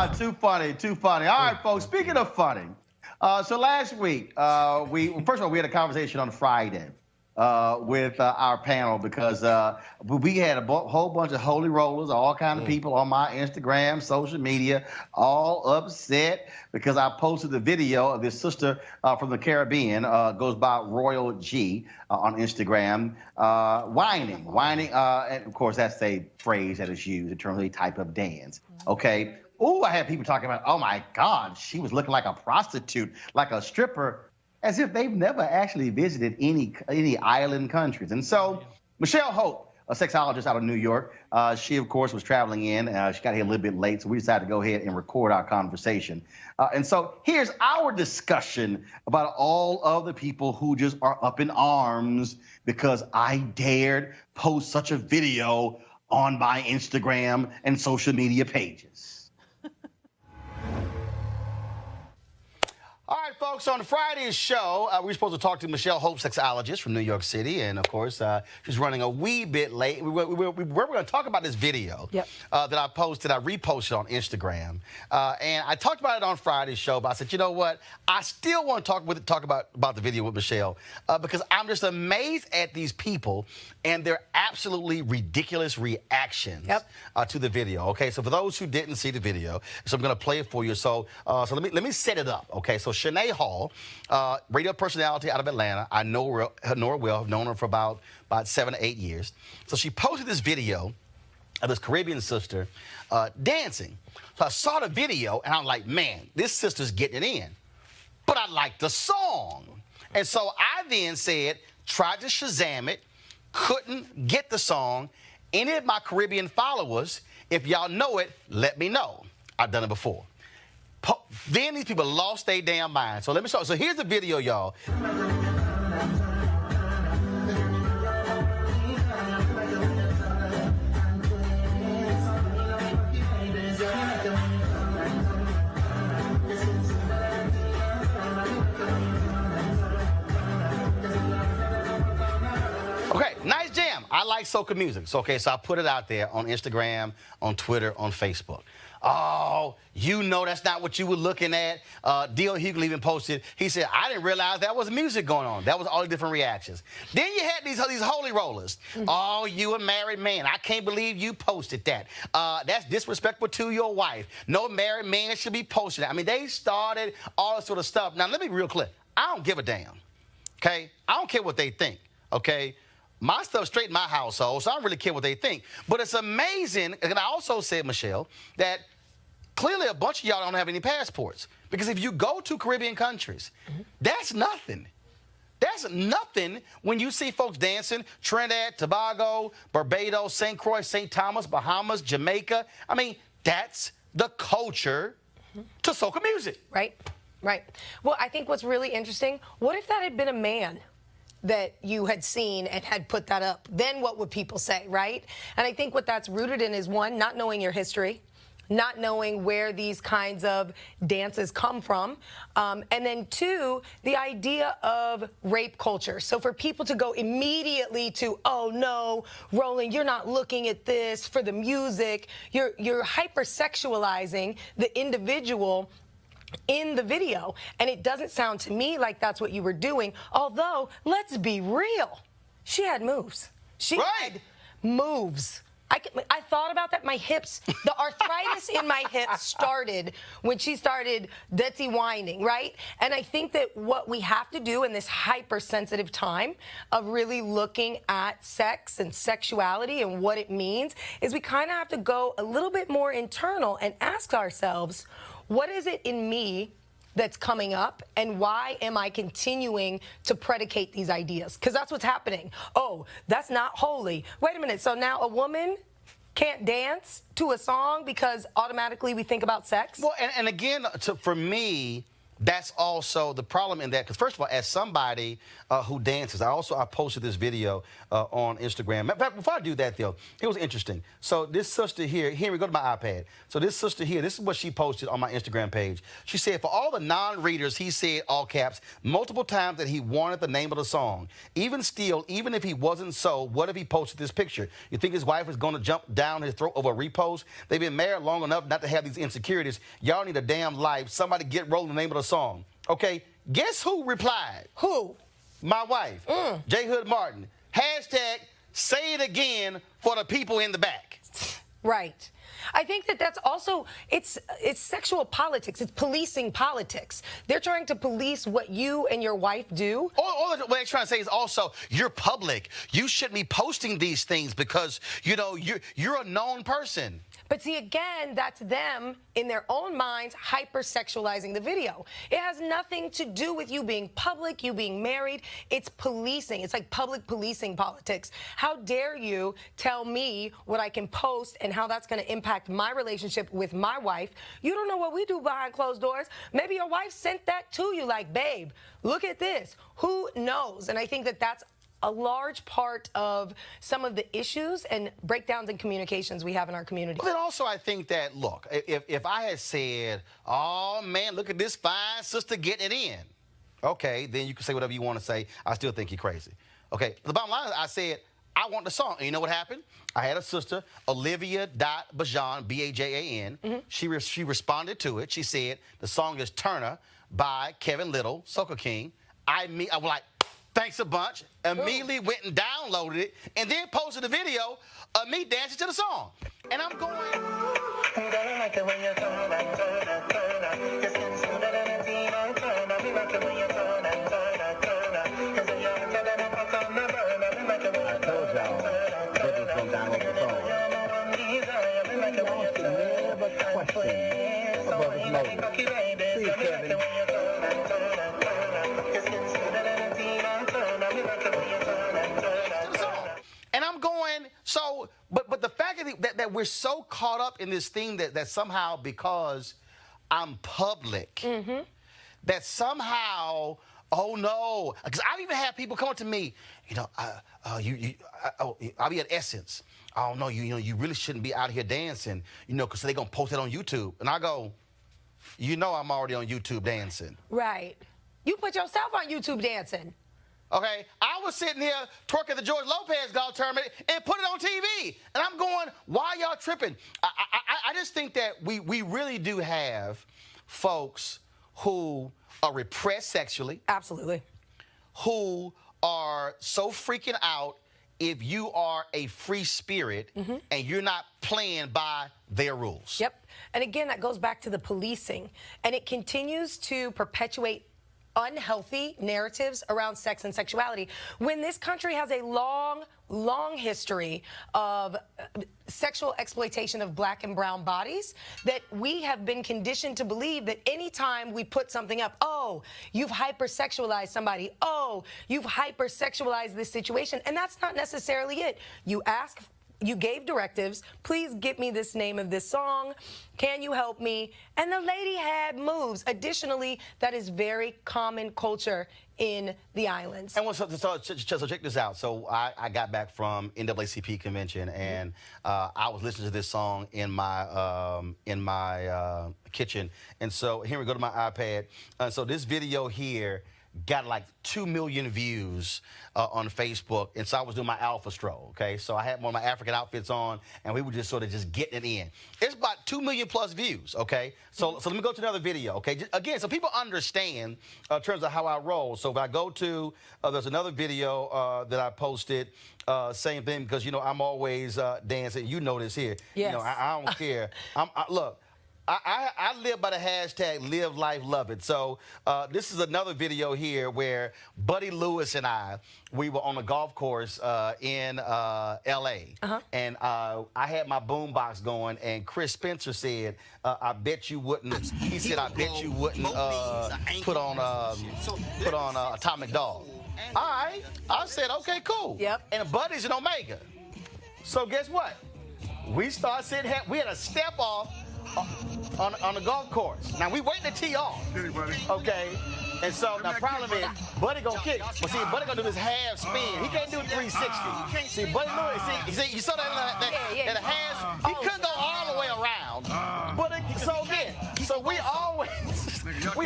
Too funny, too funny. All right, folks, speaking of funny, so last week, first of all, we had a conversation on Friday with our panel because we had a whole bunch of holy rollers, all kind of people on my Instagram, social media, all upset because I posted the video of this sister from the Caribbean, goes by royal.g on Instagram, whining. And of course, that's a phrase that is used in terms of a type of dance, okay? Ooh, I had people talking about, oh my God, she was looking like a prostitute, like a stripper, as if they've never actually visited any island countries. And so Michelle Hope, a sexologist out of New York, she, of course, was traveling in. She got here a little bit late, so we decided to go ahead and record our conversation. And so here's our discussion about all of the people who just are up in arms because I dared post such a video on my Instagram and social media pages. All right, folks, on Friday's show, we were supposed to talk to Michelle Hope, sexologist from New York City, and, of course, she's running a wee bit late. We were going to talk about this video that I reposted on Instagram, and I talked about it on Friday's show, but I said, you know what, I still want to talk about the video with Michelle because I'm just amazed at these people and their absolutely ridiculous reactions to the video, okay? So for those who didn't see the video, so I'm going to play it for you. So let me set it up, okay? So Shanae Hall, radio personality out of Atlanta. I know her well. I've known her for about 7 to 8 years. So she posted this video of this Caribbean sister dancing. So I saw the video, and I'm like, man, this sister's getting it in. But I like the song. And so I then said, tried to Shazam it, couldn't get the song. Any of my Caribbean followers, if y'all know it, let me know. I've done it before. Then these people lost their damn mind. So let me show. So here's the video, y'all. Okay, nice jam. I like soca music. So, okay, so I put it out there on Instagram, on Twitter, on Facebook. Oh, you know that's not what you were looking at. D.L. Hughley even posted, he said, I didn't realize that was music going on. That was all the different reactions. Then you had these holy rollers. Oh, you a married man. I can't believe you posted that. That's disrespectful to your wife. No married man should be posting that. I mean, they started all this sort of stuff. Now, let me be real clear. I don't give a damn, okay? I don't care what they think, okay? My stuff's straight in my household, so I don't really care what they think. But it's amazing, and I also said, Michelle, that clearly a bunch of y'all don't have any passports. Because if you go to Caribbean countries, that's nothing. That's nothing when you see folks dancing, Trinidad, Tobago, Barbados, St. Croix, St. Thomas, Bahamas, Jamaica. I mean, that's the culture to soca music. Right, right. Well, I think what's really interesting, what if that had been a man that you had seen and had put that up? Then what would people say, right? And I think what that's rooted in is, one, not knowing your history, not knowing where these kinds of dances come from, and then two, the idea of rape culture. So for people to go immediately to, oh no, Roland, you're not looking at this for the music, you're hyper-sexualizing the individual in the video, and it doesn't sound to me like that's what you were doing, although, let's be real, she had moves. She had moves. I thought about that. My hips, the arthritis in my hips started when she started dirty whining, right? And I think that what we have to do in this hypersensitive time of really looking at sex and sexuality and what it means is we kind of have to go a little bit more internal and ask ourselves, what is it in me that's coming up, and why am I continuing to predicate these ideas? Because that's what's happening. Oh, that's not holy. Wait a minute, so now a woman can't dance to a song because automatically we think about sex? Well, and again, for me, that's also the problem in that, because first of all, as somebody who dances, I posted this video on Instagram. In fact, before I do that though, it was interesting. So this sister here, we go to my iPad. So this sister here, this is what she posted on my Instagram page. She said, for all the non-readers, he said, all caps, multiple times that he wanted the name of the song. Even still, even if he wasn't so, what if he posted this picture? You think his wife is going to jump down his throat over a repost? They've been married long enough not to have these insecurities. Y'all need a damn life. Somebody get rolling the name of the song. Okay, guess who replied? Who? My wife, J. Hood Martin. Hashtag say it again for the people in the back. Right. I think that that's also, it's sexual politics. It's policing politics. They're trying to police what you and your wife do. Or what they're trying to say is also, you're public. You shouldn't be posting these things because, you know, you're a known person. But see, again, that's them in their own minds hyper-sexualizing the video. It has nothing to do with you being public, you being married. It's policing. It's like public policing politics. How dare you tell me what I can post and how that's going to impact my relationship with my wife? You don't know what we do behind closed doors. Maybe your wife sent that to you like, babe, look at this. Who knows? And I think that that's a large part of some of the issues and breakdowns in communications we have in our community. But then also I think that, look, if I had said, oh, man, look at this fine sister getting it in, okay, then you can say whatever you want to say. I still think you're crazy. Okay, the bottom line is I said, I want the song. And you know what happened? I had a sister, Olivia.Bajan, B-A-J-A-N. She responded to it. She said, the song is Turner by Kevin Little, Soca King. I was like, thanks a bunch. Immediately went and downloaded it and then posted a video of me dancing to the song. And I'm going. I told y'all that was going down on the phone. Never question above his motive. See, Kevin. And I'm going, so, but the fact that we're so caught up in this thing that somehow because I'm public, that somehow, oh no, because I've even had people come up to me, you know, I'll be at Essence. Oh no, you really shouldn't be out here dancing, you know, because they're going to post it on YouTube. And I go, you know I'm already on YouTube dancing. Right. You put yourself on YouTube dancing. Okay, I was sitting here twerking the George Lopez golf tournament and put it on TV. And I'm going, why y'all tripping? I just think that we really do have folks who are repressed sexually. Absolutely. Who are so freaking out if you are a free spirit and you're not playing by their rules. Yep. And again, that goes back to the policing. And it continues to perpetuate unhealthy narratives around sex and sexuality when this country has a long history of sexual exploitation of black and brown bodies, that we have been conditioned to believe that anytime we put something up, oh, you've hypersexualized somebody, oh, you've hypersexualized this situation, and that's not necessarily it. You ask, you gave directives, please get me this name of this song, can you help me? And the lady had moves. Additionally, that is very common culture in the islands. And so check this out. So I got back from NAACP convention, and I was listening to this song in my kitchen. And so here we go to my iPad. So this video here got like 2 million views on Facebook, and so I was doing my alpha stroll, okay? So I had one of my African outfits on, and we were just sort of just getting it in. It's about 2 million plus views, okay? So let me go to another video, okay? Again, so people understand in terms of how I roll. So if I go to, there's another video that I posted, same thing, because, you know, I'm always dancing. You know this here. Yes. You know, I don't care. Look. I live by the hashtag live life love it. So this is another video here where Buddy Lewis and we were on a golf course in L.A. And I had my boombox going, and Chris Spencer said, I bet you wouldn't, he said, I bet you wouldn't put on Atomic Dog. All right. I said, okay, cool. Yep. And Buddy's an Omega. So guess what? We started sitting, we had a step off on the golf course. Now we waiting to tee off. Okay. And so the problem is, Buddy gonna kick. But see, Buddy gonna do this half spin. He can't do 360. See, Buddy Lewis, see, you saw that half. He couldn't go all the way around. But so again, so we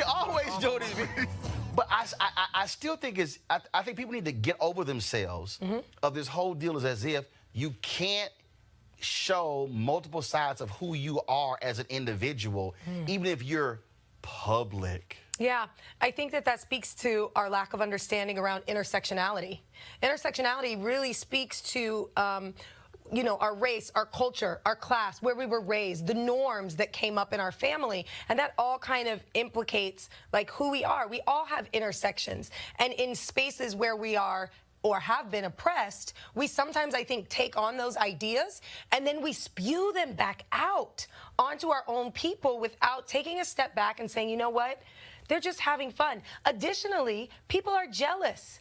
always do these. But I still think I think people need to get over themselves of this whole deal is as if you can't show multiple sides of who you are as an individual, even if you're public. Yeah, I think that speaks to our lack of understanding around intersectionality. Intersectionality really speaks to our race, our culture, our class, where we were raised, the norms that came up in our family, and that all kind of implicates like who we are. We all have intersections, and in spaces where we are or have been oppressed, we sometimes, I think, take on those ideas and then we spew them back out onto our own people without taking a step back and saying, you know what, they're just having fun. Additionally, people are jealous.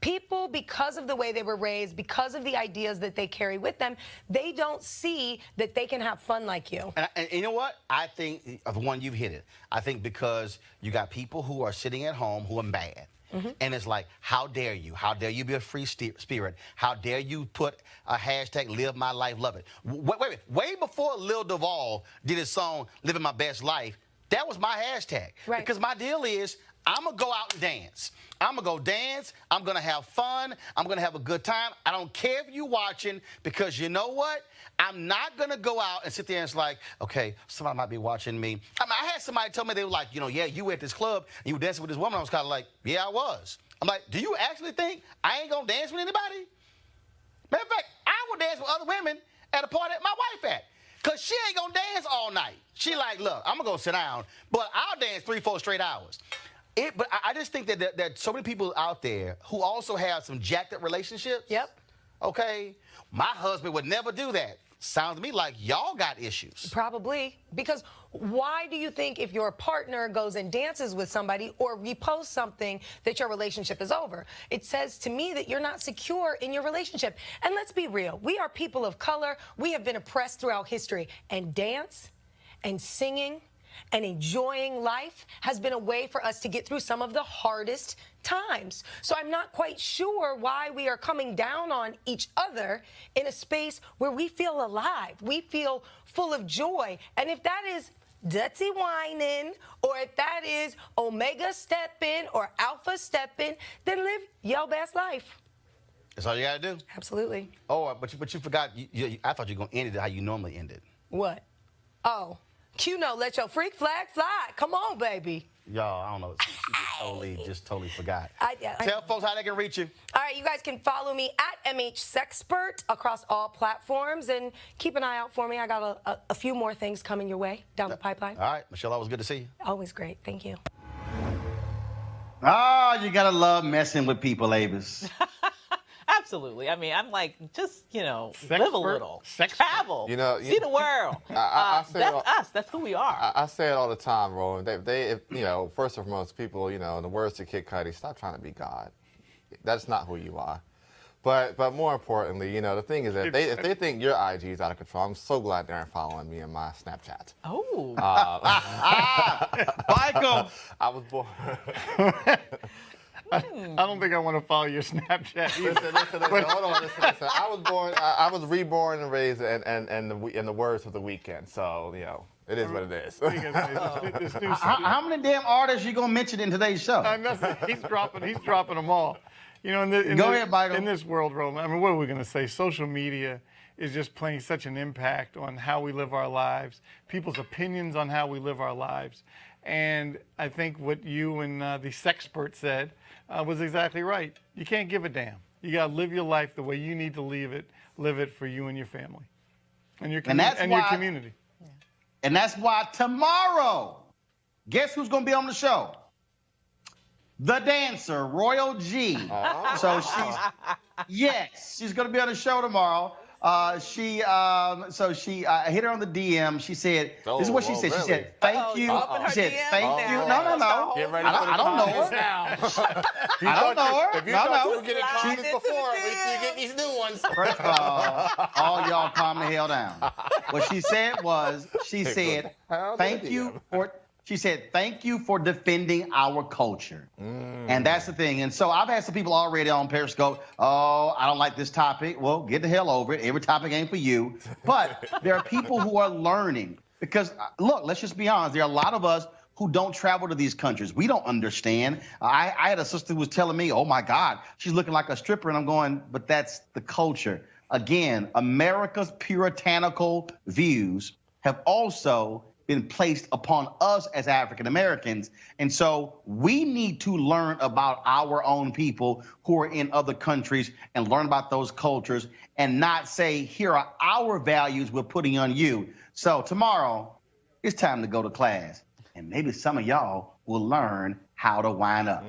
People, because of the way they were raised, because of the ideas that they carry with them, they don't see that they can have fun like you. And you know what? I think, of one, you've hit it. I think because you got people who are sitting at home who are mad. And it's like, how dare you? How dare you be a free spirit? How dare you put a hashtag, live my life, love it? Wait, way before Lil Duval did his song, Living My Best Life, that was my hashtag. Right. Because my deal is, I'm going to go out and dance. I'm going to go dance. I'm going to have fun. I'm going to have a good time. I don't care if you're watching, because you know what? I'm not going to go out and sit there and it's like, okay, somebody might be watching me. I mean, I had somebody tell me, they were like, yeah, you were at this club and you were dancing with this woman. I was kind of like, yeah, I was. I'm like, do you actually think I ain't going to dance with anybody? Matter of fact, I will dance with other women at a party at my wife at. Because she ain't going to dance all night. She like, look, I'm going to go sit down, but I'll dance 3-4 straight hours. But I just think that so many people out there who also have some jacked up relationships. Yep. Okay. My husband would never do that. Sounds to me like y'all got issues. Probably. Because why do you think if your partner goes and dances with somebody or reposts something that your relationship is over? It says to me that you're not secure in your relationship. And let's be real. We are people of color. We have been oppressed throughout history. And dance and singing and enjoying life has been a way for us to get through some of the hardest times. So I'm not quite sure why we are coming down on each other in a space where we feel alive, we feel full of joy. And if that is dirty whining, or if that is omega stepping or alpha stepping, then live your best life. That's all you got to do? Absolutely. Oh, but you forgot. I thought you were going to end it how you normally end it. What? Oh. Let your freak flag fly. Come on, baby. Y'all, I don't know. She just totally forgot. Yeah, Tell folks how they can reach you. All right, you guys can follow me at MHSexpert across all platforms, and keep an eye out for me. I got a few more things coming your way down the pipeline. All right, Michelle, always good to see you. Always great. Thank you. Oh, you got to love messing with people, Avis. Absolutely. I mean, I'm like, just, live a little. Travel. See the world. I say that's us. That's who we are. I say it all the time, Roland. First and foremost, people, in the words to Kid Cudi, stop trying to be God. That's not who you are. But more importantly, the thing is that if they think your IG is out of control, I'm so glad they aren't following me in my Snapchat. Oh. Michael. I was born. I don't think I want to follow your Snapchat. Listen, hold on, listen. I was reborn and raised in the words of The Weeknd. So, it is what it is. How many damn artists you gonna mention in today's show? He's dropping them all. Go ahead, Michael. In this world, Roland, I mean, what are we gonna say? Social media is just playing such an impact on how we live our lives, people's opinions on how we live our lives. And I think what you and the Sexpert said was exactly right. You can't give a damn. You got to live your life the way you need to live it for you and your family and your community. And that's why tomorrow, guess who's going to be on the show? The dancer, Royal G. So she's going to be on the show tomorrow. I hit her on the DM. She said, this is what she said. Really? She said, thank you. She said, thank you. No. Get ready for the I don't know her. I don't know her. If you thought you were getting comments before, wait till you get these new ones. First of all y'all calm the hell down. What she said was, she said, thank you for defending our culture. And that's the thing. And so I've had some people already on Periscope, oh, I don't like this topic. Well, get the hell over it. Every topic ain't for you. But there are people who are learning. Because, look, let's just be honest. There are a lot of us who don't travel to these countries. We don't understand. I had a sister who was telling me, oh, my God, she's looking like a stripper. And I'm going, but that's the culture. Again, America's puritanical views have also been placed upon us as African Americans. And so we need to learn about our own people who are in other countries and learn about those cultures and not say, here are our values we're putting on you. So tomorrow, it's time to go to class. And maybe some of y'all will learn how to wind up.